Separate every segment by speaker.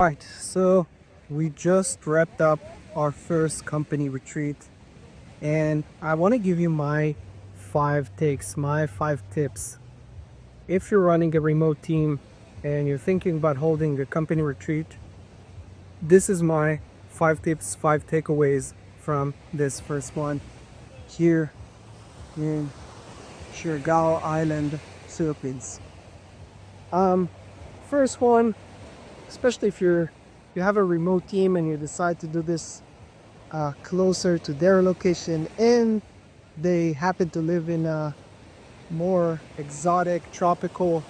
Speaker 1: Right, so we just wrapped up our first company retreat, and I want to give you my 5 takes, my 5 tips. If you're running a remote team and you're thinking about holding a company retreat, this is my 5 tips, 5 takeaways from this first one here in Siargao Island, Philippines. Um, First one, especially if you have a remote team and you decide to do this closer to their location and they happen to live in a more exotic tropical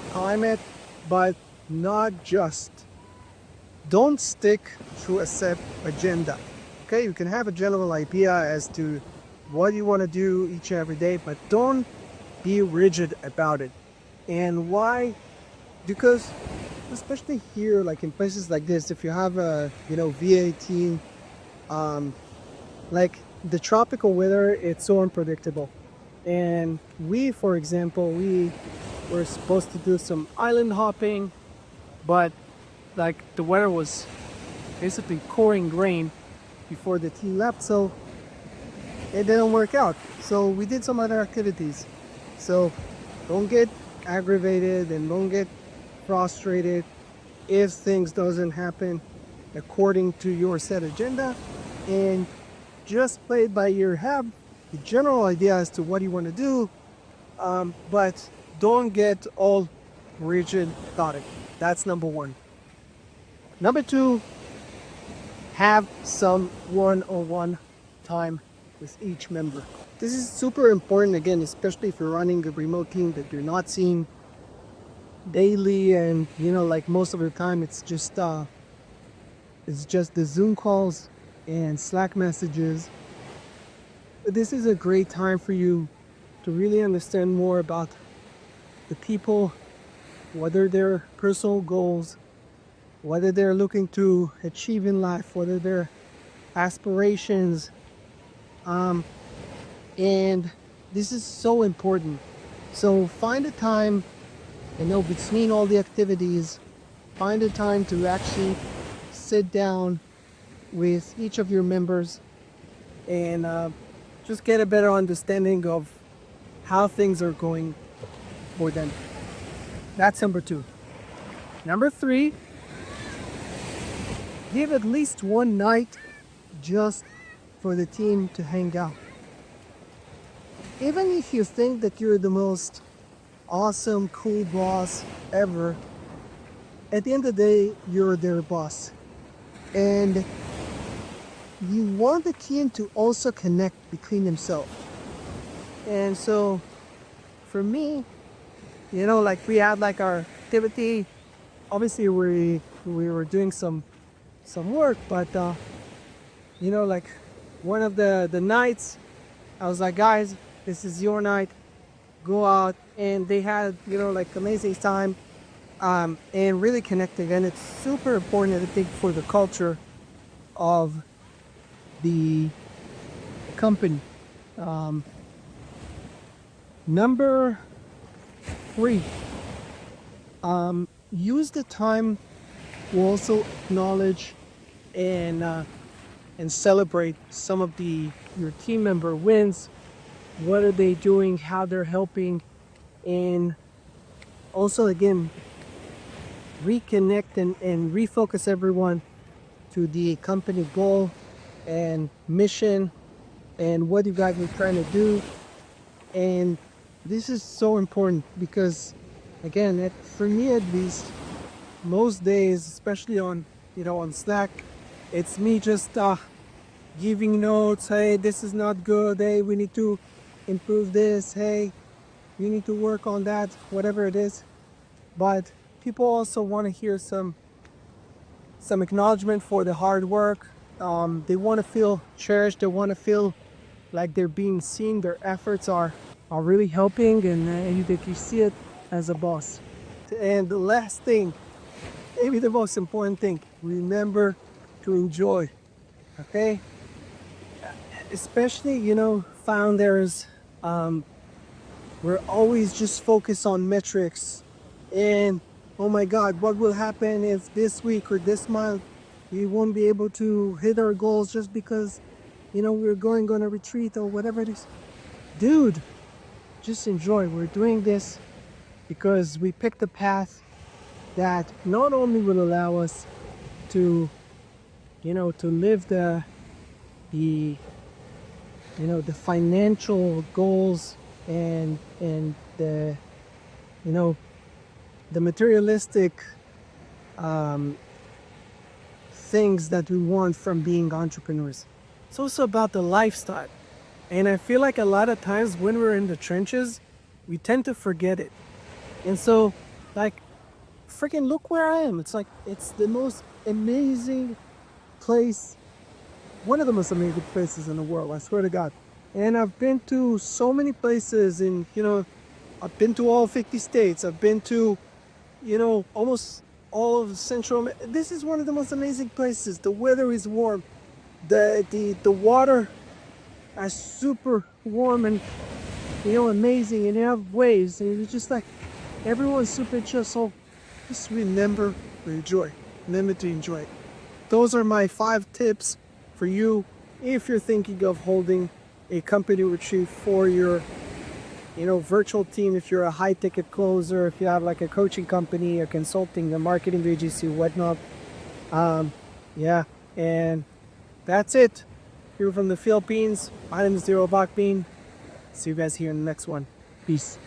Speaker 1: climate, but not just. Don't stick to a set agenda. Okay, you can have a general idea as to what you want to do each and every day, but don't be rigid about it. And why? Because especially here, like in places like this, if you have a V18, um, like the tropical weather, it's so unpredictable. And we, for example, we were supposed to do some island hopping, but like the weather was basically pouring rain before the team left, so it didn't work out. So we did some other activities. So don't get aggravated and don't get frustrated if things doesn't happen according to your set agenda, and just play it by ear. Have the general idea as to what you want to do, but don't get all rigid about it. That's number one. Number two, have some one-on-one time with each member. This is super important, again, especially if you're running a remote team that you're not seeing daily, and like most of the time it's just the Zoom calls and Slack messages. But this is a great time for you to really understand more about the people, whether their personal goals, whether they're looking to achieve in life, whether their aspirations. And this is so important. So find a time, between all the activities, find a time to actually sit down with each of your members and just get a better understanding of how things are going for them. That's number two. Number three, give at least one night just for the team to hang out. Even if you think that you're the most awesome, cool boss ever, at the end of the day, you're their boss. And you want the team to also connect between themselves. And so for me, like we had like our activity. Obviously we were doing some work, but like one of the nights, I was like, guys, this is your night. Go out, and they had like amazing time, and really connecting. And it's super important, I think, for the culture of the company. Number three, use the time to also acknowledge and celebrate some of your team member wins. What are they doing? How they're helping, and also again reconnect and refocus everyone to the company goal and mission and what you guys are trying to do. And this is so important because, again, for me at least, most days, especially on Slack, it's me just giving notes. Hey, this is not good. Hey, we need to improve this. Hey, you need to work on that, whatever it is. But people also want to hear some acknowledgement for the hard work. They want to feel cherished. They want to feel like they're being seen. Their efforts are really helping, and you see it as a boss. And the last thing, maybe the most important thing, remember to enjoy. Okay, especially founders, we're always just focused on metrics, and oh my God, what will happen if this week or this month we won't be able to hit our goals just because, we're going on a retreat or whatever it is. Dude, just enjoy. We're doing this because we picked a path that not only will allow us to, to live the, the financial goals and you know, the materialistic things that we want from being entrepreneurs. It's also about the lifestyle. And I feel like a lot of times when we're in the trenches, we tend to forget it. And so, like, freaking look where I am. It's like, it's the most amazing place, one of the most amazing places in the world, I swear to God. And I've been to so many places I've been to all 50 states. I've been to, almost all of Central. This is one of the most amazing places. The weather is warm. The water is super warm and amazing, and you have waves, and it's just like everyone's super chill. So just remember to enjoy. Remember to enjoy. Those are my 5 tips for you if you're thinking of holding a company retreat for your virtual team. If you're a high ticket closer, if you have like a coaching company, a consulting, a marketing agency, whatnot. Yeah, and that's it. Here from the Philippines. My name is Zero Bakbin. See you guys here in the next one. Peace.